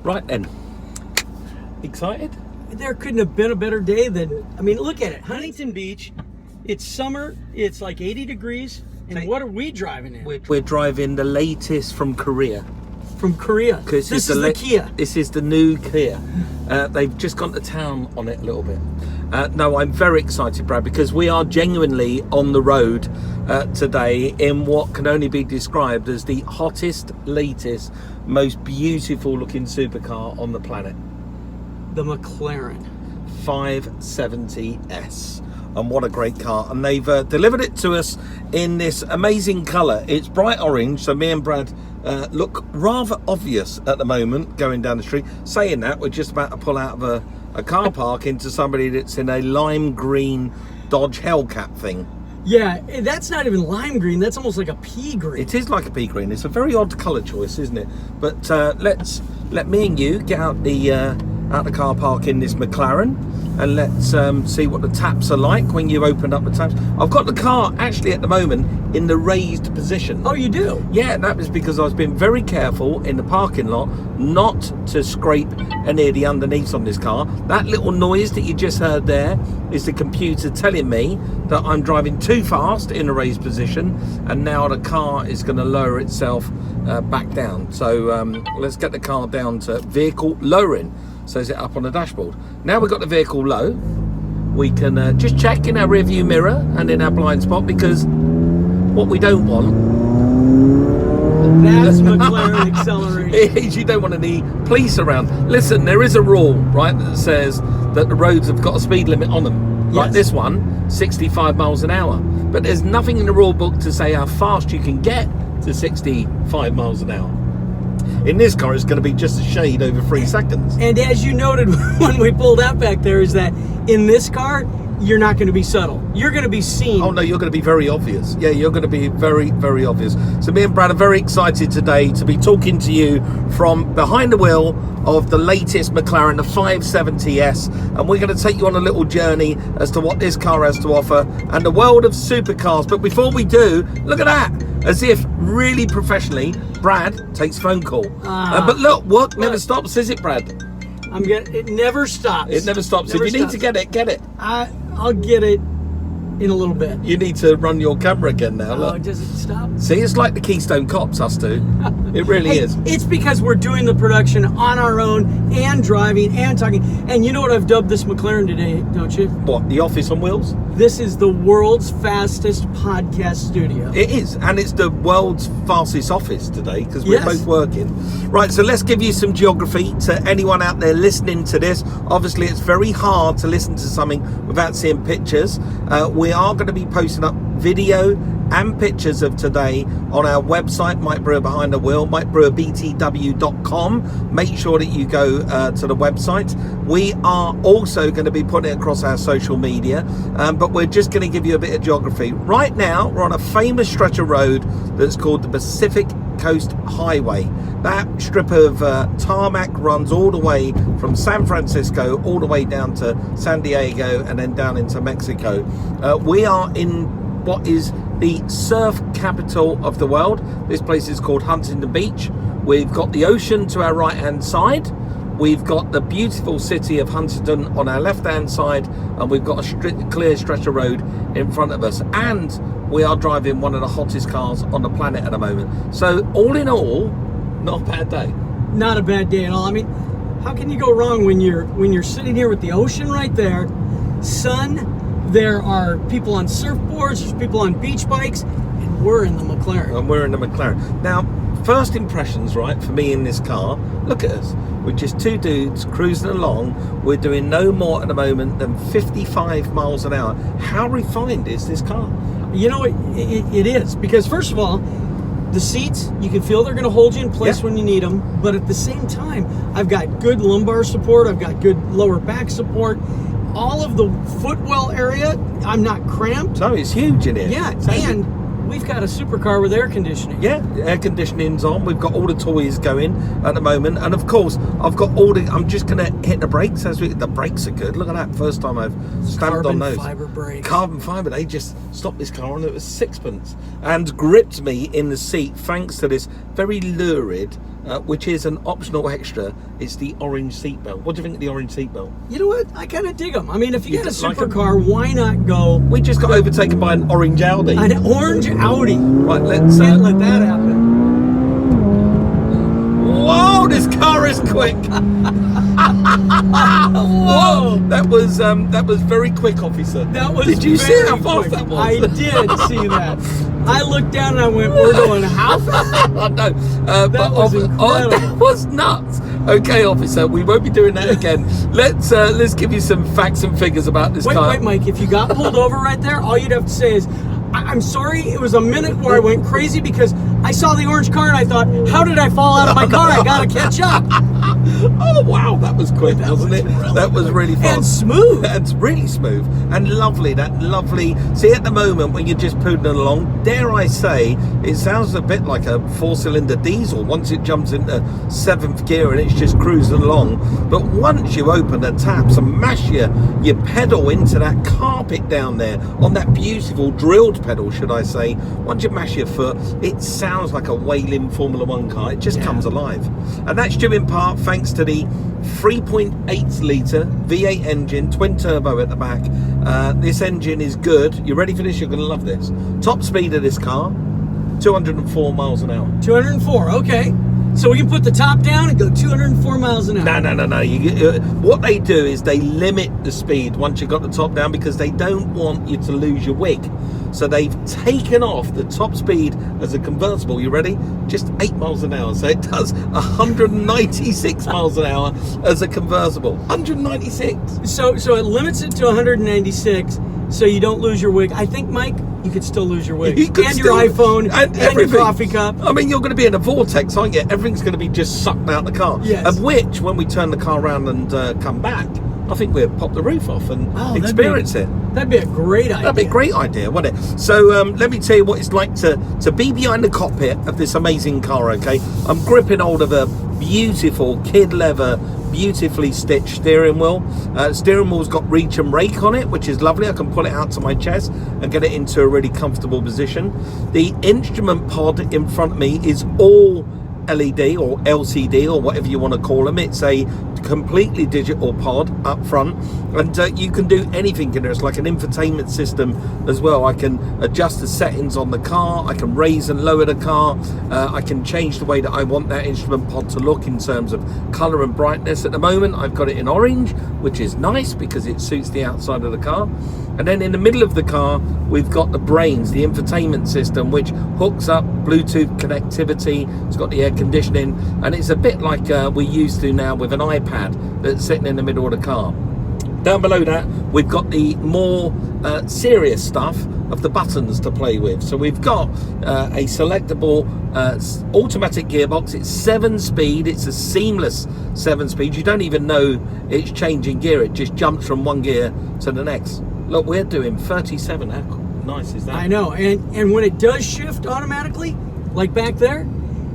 Right then. Excited? There couldn't have been a better day than, I mean, look at it. Huntington Beach, it's summer, it's like 80 degrees. And what are we driving in? We're driving the latest from Korea. From Korea. This is the Kia. This is the new Kia. They've just gone to town on it a little bit. No, I'm very excited, Brad, because we are genuinely on the road today in what can only be described as the hottest, latest, most beautiful looking supercar on the planet. The McLaren 570s. And what a great car. And they've delivered it to us in this amazing colour. It's bright orange, so me and Brad look rather obvious at the moment going down the street. Saying that, we're just about to pull out of a car park into somebody that's in a lime green Dodge Hellcat thing. Yeah, that's not even lime green, that's almost like a pea green. It is like a pea green. It's a very odd colour choice, isn't it? But let me and you get out the car park in this McLaren, and let's see what the taps are like when you open up the taps. I've got the car actually at the moment in the raised position. Oh, you do? Yeah, that was because I've been very careful in the parking lot not to scrape any of the underneath on this car. That little noise that you just heard there is the computer telling me that I'm driving too fast in a raised position, and now the car is going to lower itself back down. So let's get the car down to vehicle lowering. Says it up on the dashboard. Now we've got the vehicle low, we can just check in our rear view mirror and in our blind spot, because what we don't want, that's McLaren acceleration, is you don't want any police around. Listen, there is a rule, right, that says that the roads have got a speed limit on them. Like this one, 65 miles an hour. But there's nothing in the rule book to say how fast you can get to 65 miles an hour. In this car, it's going to be just a shade over 3 seconds. And as you noted when we pulled out back there, is that in this car, you're not going to be subtle. You're going to be seen. Oh, no, you're going to be very obvious. Yeah, you're going to be very, very obvious. So me and Brad are very excited today to be talking to you from behind the wheel of the latest McLaren, the 570s. And we're going to take you on a little journey as to what this car has to offer and the world of supercars. But before we do, look at that. As if really professionally, Brad takes phone call. But look, work never stops, is it, Brad? It never stops. It never stops. If you need to get it, get it. I'll get it in a little bit. You need to run your camera again now. Look. Does it stop? See, it's like the Keystone Cops, us two. It really is. It's because we're doing the production on our own and driving and talking. And you know what I've dubbed this McLaren today, don't you? What, the office on wheels? This is the world's fastest podcast studio. It is, and it's the world's fastest office today because we're both working. Right, so let's give you some geography to anyone out there listening to this. Obviously, it's very hard to listen to something without seeing pictures. We are going to be posting up video and pictures of today on our website, Mike Brewer Behind the Wheel, MikeBrewerBTW.com. Make sure that you go to the website. We are also going to be putting it across our social media, but we're just going to give you a bit of geography. Right now, we're on a famous stretch of road that's called the Pacific Coast Hiway. That strip of tarmac runs all the way from San Francisco all the way down to San Diego and then down into Mexico. We are in what is the surf capital of the world. This place is called Huntington Beach. We've got the ocean to our right hand side. We've got the beautiful city of Huntington on our left hand side, and we've got a clear stretch of road in front of us, and we are driving one of the hottest cars on the planet at the moment. So all in all, not a bad day. Not a bad day at all. I mean, how can you go wrong when you're sitting here with the ocean right there, sun, there are people on surfboards, there's people on beach bikes, and we're in the McLaren. And we're in the McLaren. Now, first impressions, right, for me in this car, look at us. We're just two dudes cruising along. We're doing no more at the moment than 55 miles an hour. How refined is this car? You know, it is. Because first of all, the seats, you can feel they're going to hold you in place when you need them. But at the same time, I've got good lumbar support. I've got good lower back support. All of the footwell area, I'm not cramped. No, it's huge in here. Yeah, and we've got a supercar with air conditioning. Yeah, air conditioning's on. We've got all the toys going at the moment. And of course, I've got all the, I'm just going to hit the brakes as the brakes are good. Look at that. First time I've stamped on those. Carbon fiber brakes. Carbon fiber. They just stopped this car and it was sixpence and gripped me in the seat thanks to this very lurid which is an optional extra. It's the orange seatbelt. What do you think of the orange seatbelt? You know what? I kind of dig them. I mean, if you get a supercar, why not go? We just got overtaken by an orange Audi. An orange Audi. Right, let's Can't let that happen. Whoa, this car is quick. Whoa, that was very quick, officer. That was. Did you see how fast quick. that was? I did see that. I looked down and I went, "We're going how fast?" No, that was incredible. that was nuts. Okay, officer, we won't be doing that again. Let's give you some facts and figures about this car. Wait, Mike. If you got pulled over right there, all you'd have to say is, "I'm sorry." It was a minute where I went crazy because I saw the orange car and I thought, "How did I fall out of my car? I gotta catch up." Oh wow, that was quick, wasn't it? That was really fast. And smooth. And really smooth and lovely. That lovely. See, at the moment when you're just poodling along, dare I say, it sounds a bit like a 4-cylinder diesel once it jumps into 7th gear and it's just cruising along. But once you open the taps and mash your pedal into that carpet down there, on that beautiful drilled pedal, should I say, once you mash your foot, it sounds like a wailing Formula 1 car. It just comes alive. And that's due in part thanks to the 3.8 litre V8 engine, twin turbo at the back. This engine is good. You ready for this? You're going to love this. Top speed of this car, 204 miles an hour. 204, okay. So we can put the top down and go 204 miles an hour. No. What they do is they limit the speed once you've got the top down because they don't want you to lose your wig. So they've taken off the top speed as a convertible. You ready? Just 8 miles an hour. So it does 196 miles an hour as a convertible. 196. So it limits it to 196 so you don't lose your wig. I think, Mike, you could still lose your wig. And your iPhone and your coffee cup. I mean, you're going to be in a vortex, aren't you? Everything's going to be just sucked out the car. Yes. Of which, when we turn the car around and come back, I think we'll pop the roof off and experience it. That'd be a great idea. That'd be a great idea, wouldn't it? So let me tell you what it's like to be behind the cockpit of this amazing car, okay? I'm gripping hold of a beautiful kid leather, beautifully stitched steering wheel. Steering wheel's got reach and rake on it, which is lovely. I can pull it out to my chest and get it into a really comfortable position. The instrument pod in front of me is all LED or LCD or whatever you want to call them. It's a completely digital pod up front, and you can do anything in there. It's like an infotainment system as well. I can adjust the settings on the car, I can raise and lower the car, I can change the way that I want that instrument pod to look in terms of colour and brightness. At the moment I've got it in orange, which is nice because it suits the outside of the car. And then in the middle of the car we've got the brains, the infotainment system, which hooks up Bluetooth connectivity. It's got the air conditioning, and it's a bit like we used to now with an iPad that's sitting in the middle of the car. Down below that we've got the more serious stuff of the buttons to play with. So we've got a selectable automatic gearbox. It's 7-speed. It's a seamless 7-speed. You don't even know it's changing gear. It just jumps from one gear to the next. Look, we're doing 37. How nice is that? I know. And when it does shift automatically, like back there,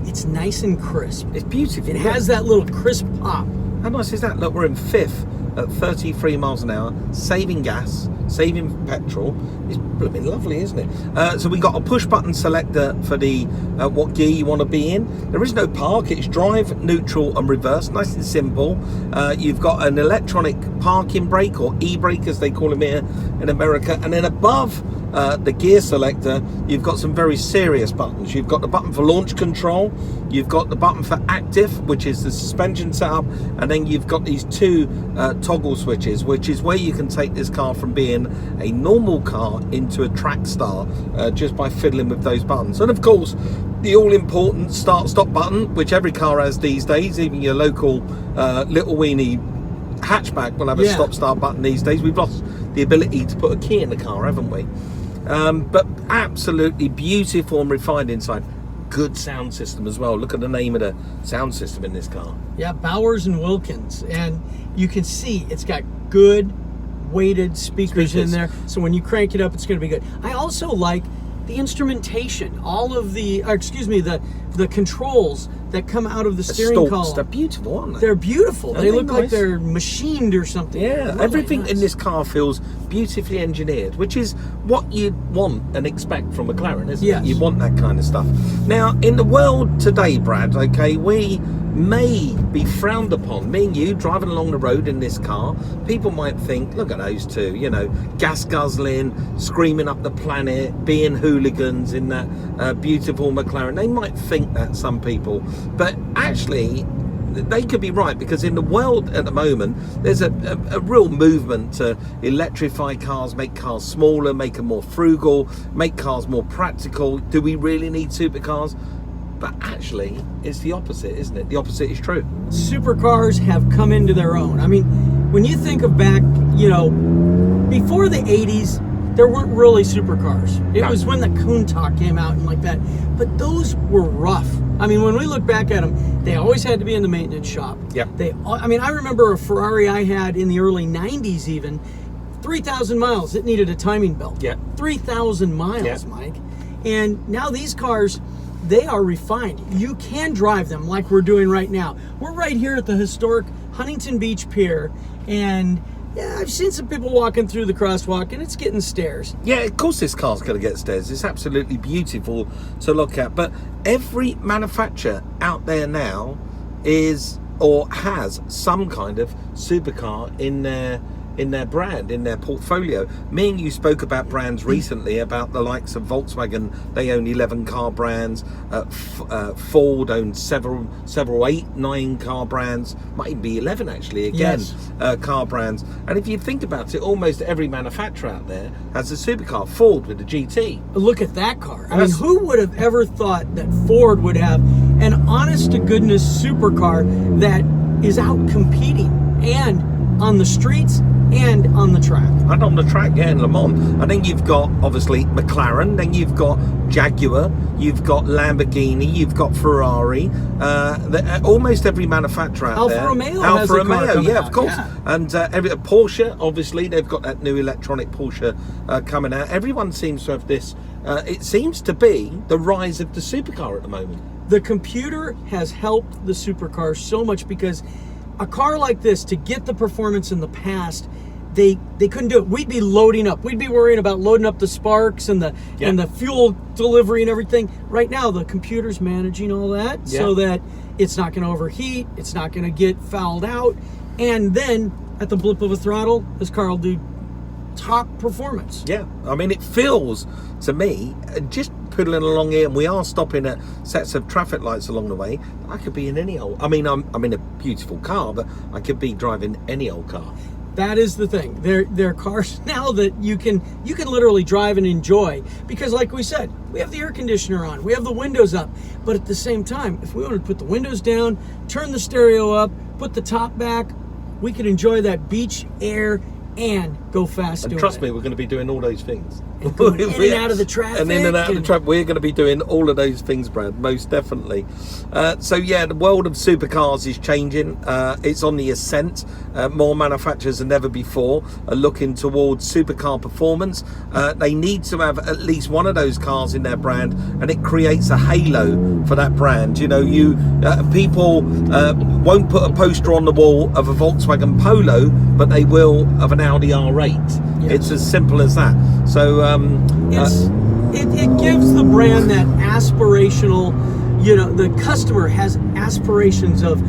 it's nice and crisp. It's beautiful. It has that little crisp pop. How nice is that? Look, we're in 5th at 33 miles an hour, saving gas, saving petrol. It's blooming lovely, isn't it? So we got a push button selector for the what gear you want to be in. There is no park. It's drive, neutral and reverse. Nice and simple. You've got an electronic parking brake, or e-brake as they call them here in America. And then above the gear selector, you've got some very serious buttons. You've got the button for launch control, you've got the button for active, which is the suspension setup, and then you've got these two toggle switches, which is where you can take this car from being a normal car into a track star just by fiddling with those buttons. And of course the all-important start-stop button, which every car has these days. Even your local little weenie hatchback will have a stop-start button these days. We've lost the ability to put a key in the car, haven't we? But absolutely beautiful and refined inside. Good sound system as well. Look at the name of the sound system in this car. Yeah, Bowers and Wilkins. And you can see it's got good weighted speakers in there. So when you crank it up, it's going to be good. I also like the instrumentation. All of the, the controls that come out of the steering column. They're beautiful, aren't they? They're beautiful. They look like they're machined or something. Yeah, really everything nice. in this car feels beautifully engineered, which is what you'd want and expect from McLaren, isn't Yes. it? You want that kind of stuff. Now, in the world today, Brad, okay, we may be frowned upon. Me and you driving along the road in this car, people might think, look at those two, you know, gas guzzling, screaming up the planet, being hooligans in that beautiful McLaren. They might think that, some people, but actually they could be right, because in the world at the moment there's a real movement to electrify cars, make cars smaller, make them more frugal, make cars more practical. Do we really need supercars? But actually it's the opposite, isn't it? The opposite is true. Supercars have come into their own. I mean, when you think of back, you know, before the 80s, there weren't really supercars. It was when the Countach came out and like that. But those were rough. I mean, when we look back at them, they always had to be in the maintenance shop. Yeah. I mean, I remember a Ferrari I had in the early 90s even, 3,000 miles. It needed a timing belt. Yeah. 3,000 miles, Mike. And now these cars, they are refined. You can drive them like we're doing right now. We're right here at the historic Huntington Beach Pier, and yeah, I've seen some people walking through the crosswalk, and it's getting stares. Yeah, of course this car's going to get stares. It's absolutely beautiful to look at. But every manufacturer out there now is or has some kind of supercar in their brand, in their portfolio. Me and you spoke about brands recently, about the likes of Volkswagen. They own 11 car brands. Ford owns several 8, 9 car brands, might even be 11 actually, again. Yes. Car brands. And if you think about it, almost every manufacturer out there has a supercar. Ford with the GT. Look at that car. I mean, who would have ever thought that Ford would have an honest to goodness supercar that is out competing and on the streets and on the track. And on the track, yeah, in Le Mans. And then you've got, obviously, McLaren, then you've got Jaguar, you've got Lamborghini, you've got Ferrari, almost every manufacturer out there. Alfa Romeo, yeah, out. of course. Yeah. And Porsche, obviously, they've got that new electronic Porsche coming out. Everyone seems to have this, it seems to be the rise of the supercar at the moment. The computer has helped the supercar so much, because a car like this, to get the performance in the past, they couldn't do it. We'd be loading up. We'd be worrying about loading up the sparks and the fuel delivery and everything. Right now, the computer's managing all that so that it's not going to overheat, it's not going to get fouled out, and then at the blip of a throttle, this car will do top performance. Yeah, I mean, it feels to me, just piddling along here, and we are stopping at sets of traffic lights along the way, I could be in any old, I mean, I'm in a beautiful car, but I could be driving any old car. That is the thing. There are cars now that you can literally drive and enjoy, because like we said, we have the air conditioner on, we have the windows up, but at the same time, if we wanted to put the windows down, turn the stereo up, put the top back, we could enjoy that beach air and go fast. And trust me, we're going to be doing all those things. And going in and out of the traffic. And in and out of the traffic. We're going to be doing all of those things, Brad, most definitely. So yeah, the world of supercars is changing. It's on the ascent. More manufacturers than ever before are looking towards supercar performance. They need to have at least one of those cars in their brand, and it creates a halo for that brand. You know, people won't put a poster on the wall of a Volkswagen Polo, but they will of an Audi R8. Yes. It's as simple as that. So it gives the brand that aspirational, you know, the customer has aspirations of,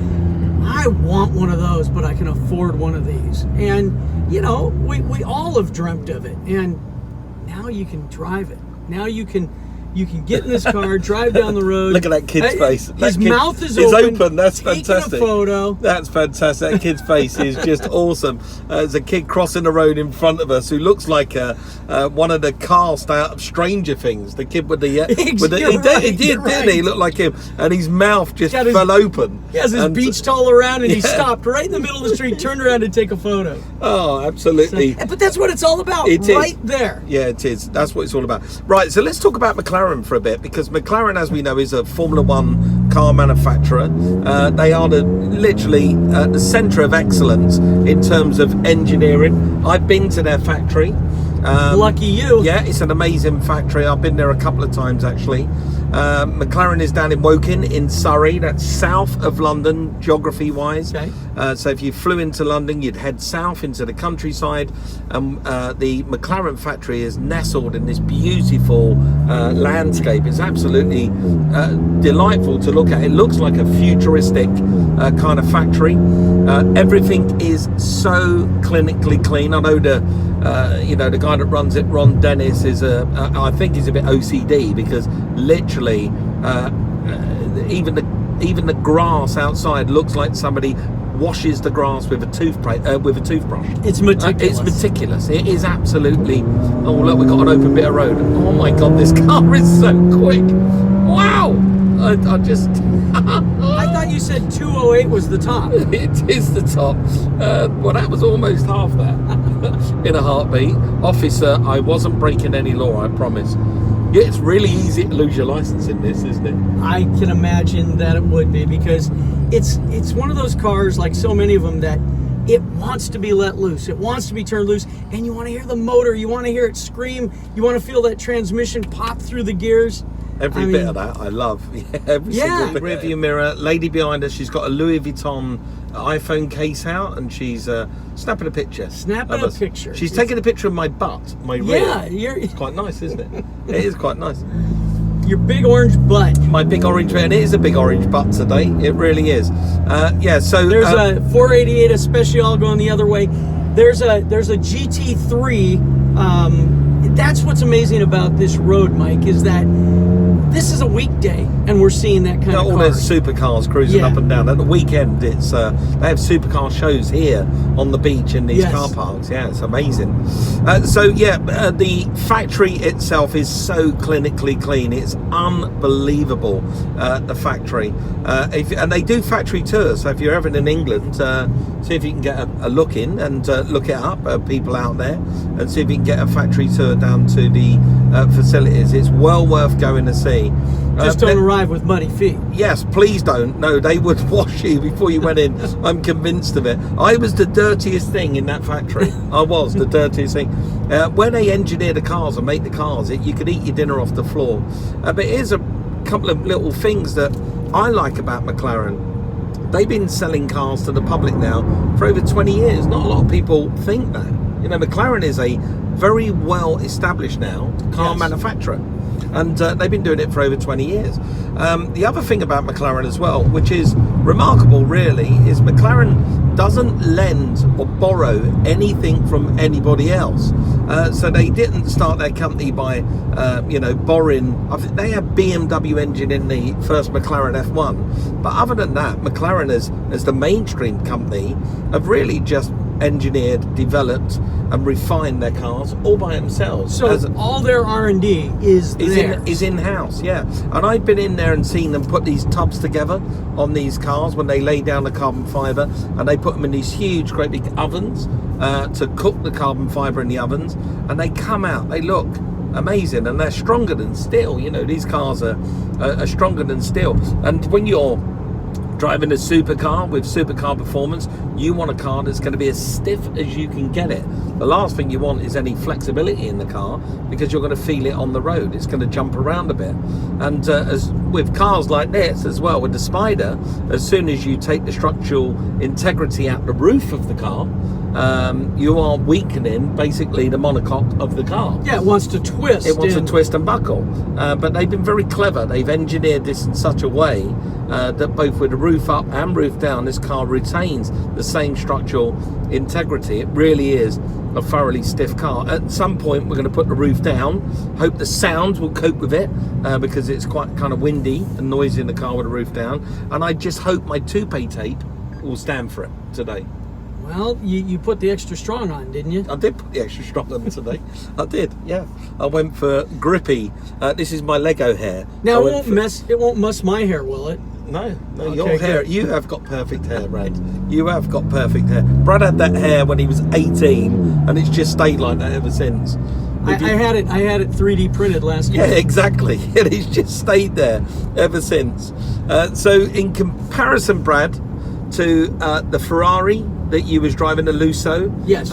I want one of those, but I can afford one of these. And, you know, we all have dreamt of it. And now you can drive it. Now you can get in this car, drive down the road. Look at that kid's face. His mouth is open. That's taking fantastic. A photo. That's fantastic. That kid's face is just awesome. There's a kid crossing the road in front of us who looks like one of the cast out of Stranger Things. The kid with the he did. He looked like him, and his mouth just fell open. He has his beach towel around, and he stopped right in the middle of the street, turned around to take a photo. Oh, absolutely. So, but that's what it's all about. Right there. Yeah, it is. That's what it's all about. Right. So let's talk about McLaren for a bit, because McLaren, as we know, is a Formula One car manufacturer. They are literally the centre of excellence in terms of engineering. I've been to their factory. Lucky you. Yeah, it's an amazing factory. I've been there a couple of times actually. McLaren is down in Woking in Surrey. That's south of London, geography-wise. Okay. So if you flew into London, you'd head south into the countryside. The McLaren factory is nestled in this beautiful landscape. It's absolutely delightful to look at. It looks like a futuristic kind of factory. Everything is so clinically clean. I know the guy that runs it, Ron Dennis, I think he's a bit OCD, because literally even the grass outside looks like somebody washes the grass with a toothbrush. It's meticulous. It's meticulous. It is absolutely. Oh look, we've got an open bit of road. Oh my God, this car is so quick. Wow. I just. I thought you said 208 was the top. It is the top. Well, that was almost half that. In a heartbeat. Officer, I wasn't breaking any law, I promise. Yeah, it's really easy to lose your license in this, isn't it? I can imagine that it would be, because it's one of those cars, like so many of them, that it wants to be let loose. It wants to be turned loose, and you want to hear the motor. You want to hear it scream. You want to feel that transmission pop through the gears. Every bit of that I love. Every single bit. Rear view mirror, lady behind us, she's got a Louis Vuitton iPhone case out, and she's snapping a picture. She's taking a picture of my butt, my rear. It's quite nice, isn't it? It is quite nice. Your big orange butt. My big orange butt, and it is a big orange butt today. It really is. So there's a 488 Especial going the other way. There's a GT3. That's what's amazing about this road, Mike, is that this is a weekday, and we're seeing that kind of all those supercars cruising up and down. At the weekend, it's they have supercar shows here on the beach in these car parks. Yeah, it's amazing. The factory itself is so clinically clean. It's unbelievable. The factory, and they do factory tours. So if you're ever in England, see if you can get a look in and look it up. People out there, and see if you can get a factory tour down to the facilities. It's well worth going to see. Just don't arrive with muddy feet. Yes, please don't. No, they would wash you before you went in. I'm convinced of it. I was the dirtiest thing in that factory. I was the dirtiest thing. When they engineer the cars and make the cars, you could eat your dinner off the floor. But here's a couple of little things that I like about McLaren. They've been selling cars to the public now for over 20 years. Not a lot of people think that. McLaren is a very well established now car manufacturer. And they've been doing it for over 20 years. The other thing about McLaren as well, which is remarkable really, is McLaren doesn't lend or borrow anything from anybody else. So they didn't start their company by, borrowing. I think they had BMW engine in the first McLaren F1. But other than that, McLaren as the mainstream company have really just engineered, developed and refined their cars all by themselves. So all their R&D is in-house, yeah. And I've been in there and seen them put these tubs together on these cars when they lay down the carbon fibre, and they put them in these huge, great big ovens to cook the carbon fibre in the ovens, and they come out, they look amazing, and they're stronger than steel. These cars are stronger than steel. And when you're driving a supercar with supercar performance, you want a car that's going to be as stiff as you can get it. The last thing you want is any flexibility in the car, because you're going to feel it on the road. It's going to jump around a bit. And as with cars like this as well, with the Spider, as soon as you take the structural integrity out the roof of the car, you are weakening basically the monocoque of the car. Yeah, it wants to twist. It wants to twist and buckle. But they've been very clever. They've engineered this in such a way that both with the roof up and roof down, this car retains the same structural integrity. It really is a thoroughly stiff car. At some point, we're going to put the roof down. Hope the sound will cope with it, because it's quite kind of windy and noisy in the car with the roof down. And I just hope my toupee tape will stand for it today. Well, you put the extra strong on, didn't you? I did put the extra strong on today. I did, yeah. I went for grippy. This is my Lego hair. Now it won't mess my hair, will it? No, okay, your hair. Good. You have got perfect hair, Brad. You have got perfect hair. Brad had that hair when he was 18, and it's just stayed like that ever since. I had it 3D printed last year. Yeah, exactly. And it's just stayed there ever since. So in comparison, Brad, to the Ferrari that you was driving, the Lusso. Yes.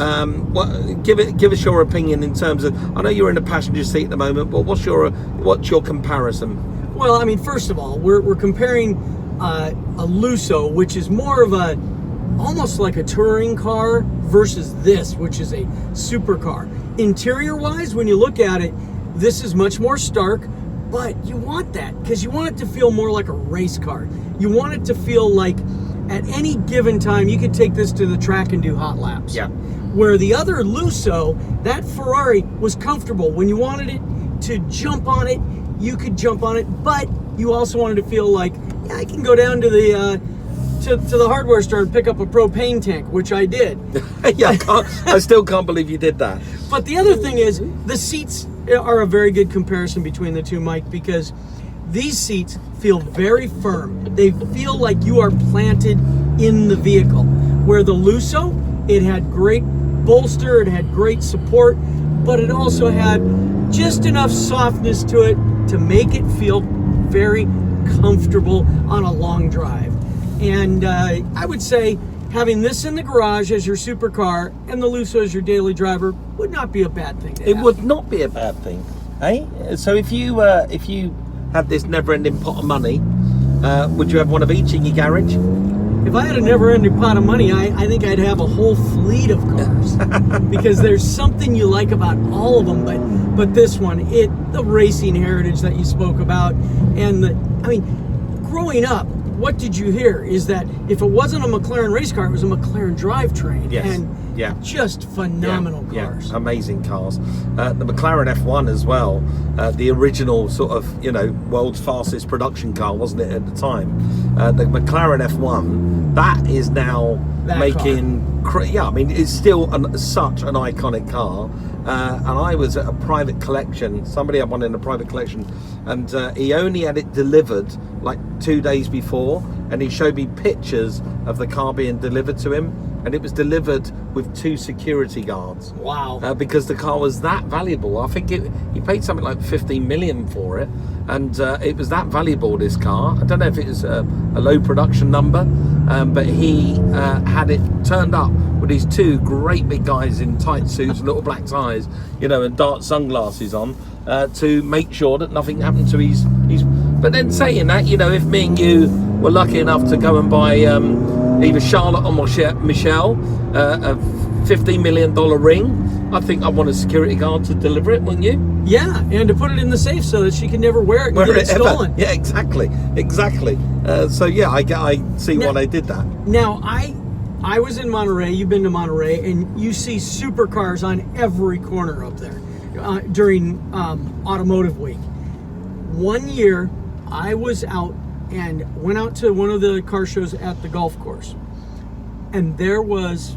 Give us your opinion in terms of. I know you're in the passenger seat at the moment, but what's your comparison? Well, I mean, first of all, we're comparing a Lusso, which is more of almost like a touring car, versus this, which is a supercar. Interior-wise, when you look at it, this is much more stark, but you want that because you want it to feel more like a race car. You want it to feel like at any given time you could take this to the track and do hot laps. Yeah. Where the other Lusso, that Ferrari was comfortable. When you wanted it to jump on it, you could jump on it, but you also wanted to feel like, yeah, I can go down to the to the hardware store and pick up a propane tank, which I did. Yeah, I still can't believe you did that. But the other thing is, the seats are a very good comparison between the two, Mike, because these seats feel very firm. They feel like you are planted in the vehicle. Where the Lusso, it had great bolster, it had great support, but it also had just enough softness to it to make it feel very comfortable on a long drive. And I would say having this in the garage as your supercar and the Lusso as your daily driver would not be a bad thing to have. It would not be a bad thing, eh? So if you had this never-ending pot of money, would you have one of each in your garage? If I had a never-ending pot of money, I think I'd have a whole fleet of cars because there's something you like about all of them. But this one, the racing heritage that you spoke about, and growing up, what did you hear is that if it wasn't a McLaren race car, it was a McLaren drivetrain. Yes. And just phenomenal cars. Yeah, amazing cars. The McLaren F1 as well, the original sort of, world's fastest production car, wasn't it, at the time? The McLaren F1, that is now making... it's still such an iconic car. And I was at a private collection. Somebody had one in a private collection, and he only had it delivered like 2 days before, and he showed me pictures of the car being delivered to him, and it was delivered with 2 security guards. Wow. Because the car was that valuable. I think he paid something like 15 million for it, and it was that valuable, this car. I don't know if it was a low production number, but he had it turned up with these 2 great big guys in tight suits and little black ties, and dark sunglasses on, to make sure that nothing happened to his. But then saying that, if me and you were lucky enough to go and buy either Charlotte or Michelle a $15 million ring, I think I'd want a security guard to deliver it, wouldn't you? Yeah, and to put it in the safe so that she can never wear it and get it stolen. Yeah, exactly. So yeah, I see why they did that. Now, I was in Monterey, you've been to Monterey, and you see supercars on every corner up there during Automotive Week. One year, I was out and went out to one of the car shows at the golf course, and there was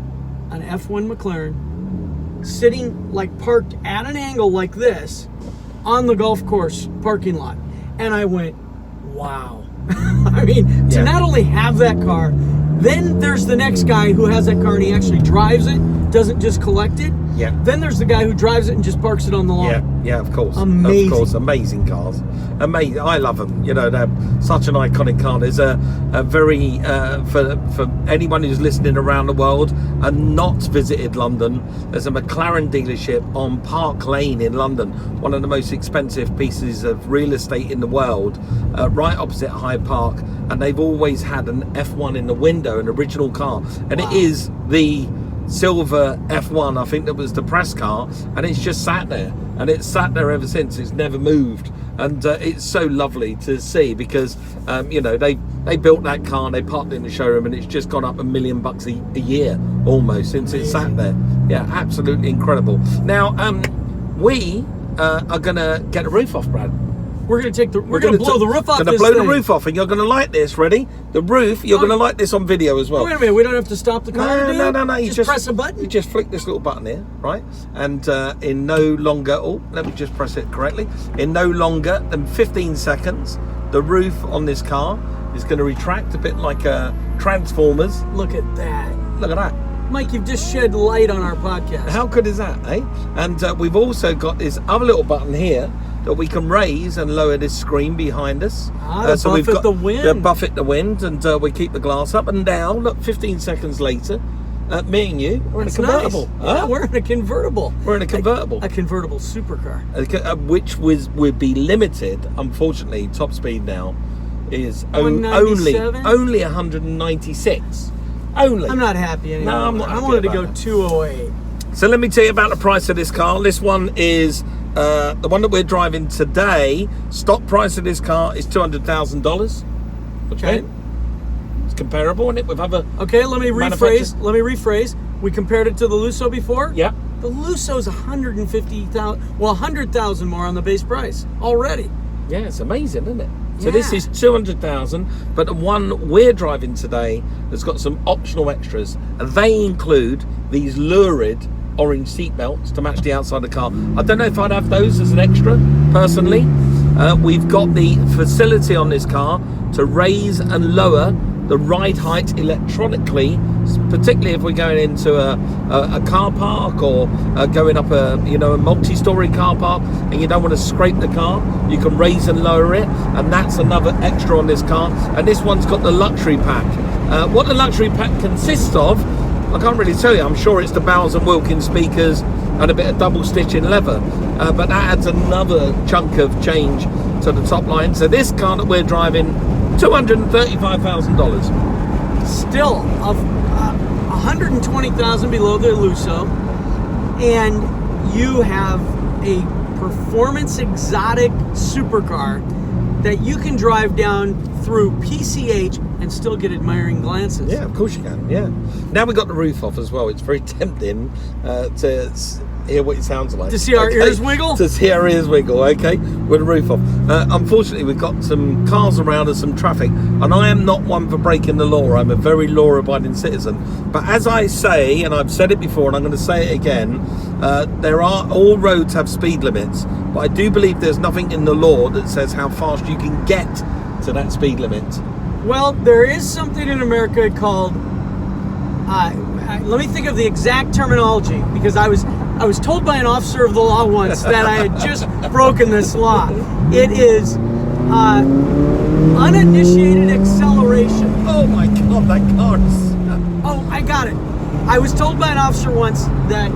an F1 McLaren sitting parked at an angle like this on the golf course parking lot, and I went, wow. To not only have that car, then there's the next guy who has that car and he actually drives it, doesn't just collect it. Yeah. Then there's the guy who drives it and just parks it on the lawn. Yeah, of course. Amazing. Of course, amazing cars. Amazing. I love them. They're such an iconic car. There's a very, for anyone who's listening around the world and not visited London, there's a McLaren dealership on Park Lane in London, one of the most expensive pieces of real estate in the world, right opposite Hyde Park. And they've always had an F1 in the window, an original car. And It is the silver F1, I think that was the press car, and it's just sat there, and it's sat there ever since. It's never moved, and it's so lovely to see because they built that car and they parked it in the showroom, and it's just gone up $1 million a year almost since it sat there. Yeah, absolutely incredible. Now we are gonna get the roof off, Brad. We're gonna blow the roof off. Gonna blow the roof off, and you're gonna like this. Ready? The roof. You're gonna like this on video as well. Wait a minute. We don't have to stop the car. No. You just press a button. You just flick this little button here, right? And in no longer. Oh, let me just press it correctly. In no longer than 15 seconds, the roof on this car is going to retract a bit like Transformers. Look at that. Look at that. Mike, you've just shed light on our podcast. How good is that, eh? And we've also got this other little button here that we can raise and lower this screen behind us. So we've got the wind. To buffet the wind, and we keep the glass up and down. Look, 15 seconds later, Me and you, we're in a That's convertible. nice. Yeah, we're in a convertible. We're in a convertible. A convertible supercar. Which would be limited. Unfortunately, top speed now is only 196. Only. I'm not happy anymore. No, I'm not I happy wanted to about go that. 208. So let me tell you about the price of this car. This one is the one that we're driving today. Stock price of this car is $200,000. Okay. It's comparable, isn't it, with other? Okay, let me manufacturers? rephrase. We compared it to the Lusso before. Yeah. The Lusso's 150,000. Well, 100,000 more on the base price already. Yeah, it's amazing, isn't it? So Yeah. this is 200,000, but the one we're driving today has got some optional extras, and they include these lurid orange seat belts to match the outside of the car. I don't know if I'd have those as an extra, personally. We've got the facility on this car to raise and lower the ride height electronically, particularly if we're going into a car park or going up a multi-story car park and you don't want to scrape the car. You can raise and lower it, and that's another extra on this car. And this one's got the luxury pack. What the luxury pack consists of, I can't really tell you. I'm sure it's the Bowers and Wilkins speakers and a bit of double stitch in leather, but that adds another chunk of change to the top line. So this car that we're driving, $235,000. Still of 120,000 below the Lusso, and you have a performance exotic supercar that you can drive down through PCH and still get admiring glances. Yeah, of course you can. Yeah. Now we got the roof off as well. It's very tempting to hear what it sounds like. To see our ears wiggle? To see our ears wiggle, okay, with the roof off. Unfortunately, we've got some cars around and some traffic, and I am not one for breaking the law. I'm a very law-abiding citizen. But as I say, and I've said it before, and I'm going to say it again, all roads have speed limits, but I do believe there's nothing in the law that says how fast you can get to that speed limit. Well, there is something in America called, let me think of the exact terminology, because I was told by an officer of the law once that I had just broken this law. It is uninitiated acceleration. Oh my God, that car is... Oh, I got it. I was told by an officer once that,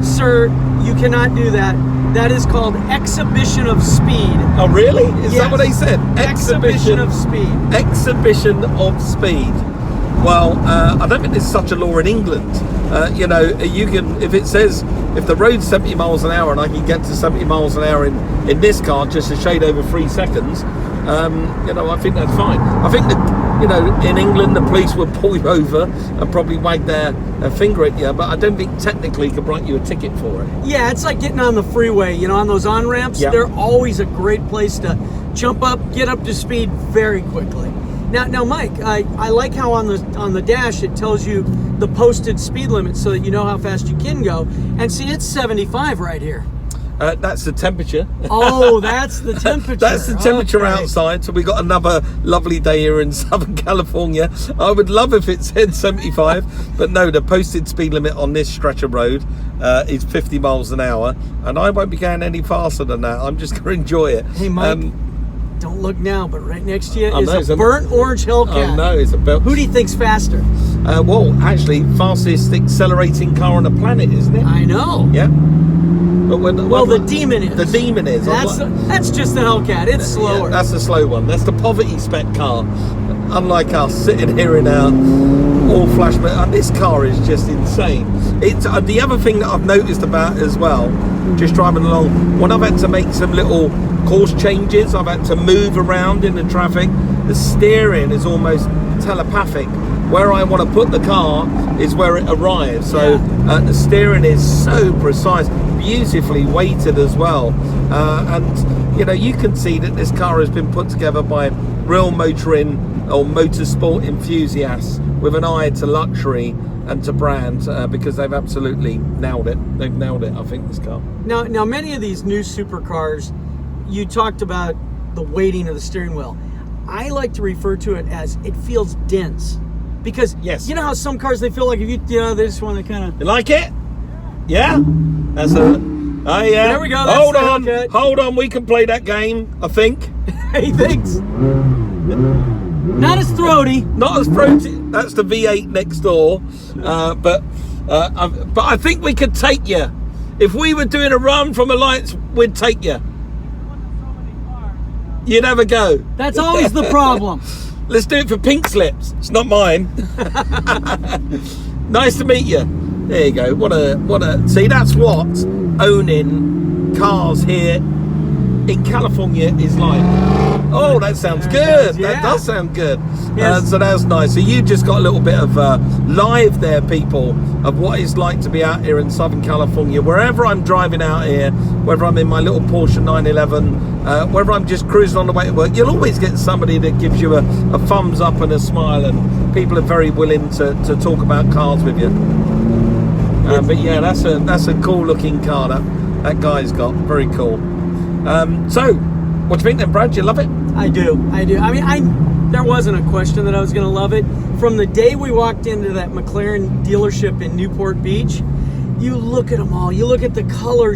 sir, you cannot do that. That is called exhibition of speed. Oh, really? Is Yes. that what they said? Exhibition of speed. Exhibition of speed. Well, I don't think there's such a law in England. You can, if it says, if the road's 70 miles an hour and I can get to 70 miles an hour in this car just a shade over 3 seconds, I think that's fine. I think that, in England, the police would pull you over and probably wag their finger at you, but I don't think technically could write you a ticket for it. Yeah, it's like getting on the freeway, on those on-ramps. Yeah. They're always a great place to jump up, get up to speed very quickly. Now, Mike, I like how on the dash it tells you the posted speed limit so that you know how fast you can go. And see, it's 75 right here. That's the temperature. Oh, that's the temperature. That's the temperature Okay. outside. So we got another lovely day here in Southern California. I would love if it said 75, but no, the posted speed limit on this stretch of road is 50 miles an hour, and I won't be going any faster than that. I'm just going to enjoy it. Hey, Mike, don't look now, but right next to you is it's a burnt orange Hellcat. Oh no, it's a belt. Who do you think's faster? Well, actually, fastest accelerating car on the planet, isn't it? I know. Yeah. But The Demon is. The Demon is. That's just the Hellcat. It's slower. Yeah, that's the slow one. That's the poverty spec car. Unlike us sitting here in our all flash, but this car is just insane. It's the other thing that I've noticed about it as well, just driving along, when I've had to make some little course changes, I've had to move around in the traffic, the steering is almost telepathic. Where I want to put the car is where it arrives. So the steering is so precise, beautifully weighted as well. And you can see that this car has been put together by real motoring or motorsport enthusiasts with an eye to luxury and to brand, because they've absolutely nailed it. They've nailed it, I think, this car. Now, many of these new supercars, you talked about the weighting of the steering wheel. I like to refer to it as it feels dense. Because yes, you know how some cars, they feel like if they just want to kind of... You like it? Yeah? That's a... Oh, yeah. There we go. Hold on. We can play that game, I think. He thinks. Not as throaty. Not as throaty. That's the V8 next door. But I think we could take you. If we were doing a run from Alliance, we'd take you. You'd have a go. That's always the problem. Let's do it for pink slips. It's not mine. Nice to meet you. There you go. What a see, that's what owning cars here in California is like. Oh, that sounds good. Yeah. That does sound good. Yes. So that's nice. So you just got a little bit of live there, people, of what it's like to be out here in Southern California. Wherever I'm driving out here, whether I'm in my little Porsche 911, whether I'm just cruising on the way to work, you'll always get somebody that gives you a thumbs up and a smile, and people are very willing to talk about cars with you. But yeah, that's a cool looking car that guy's got. Very cool. So, what do you think then, Brad? Do you love it? I do. I mean, there wasn't a question that I was going to love it. From the day we walked into that McLaren dealership in Newport Beach, you look at them all. You look at the colors.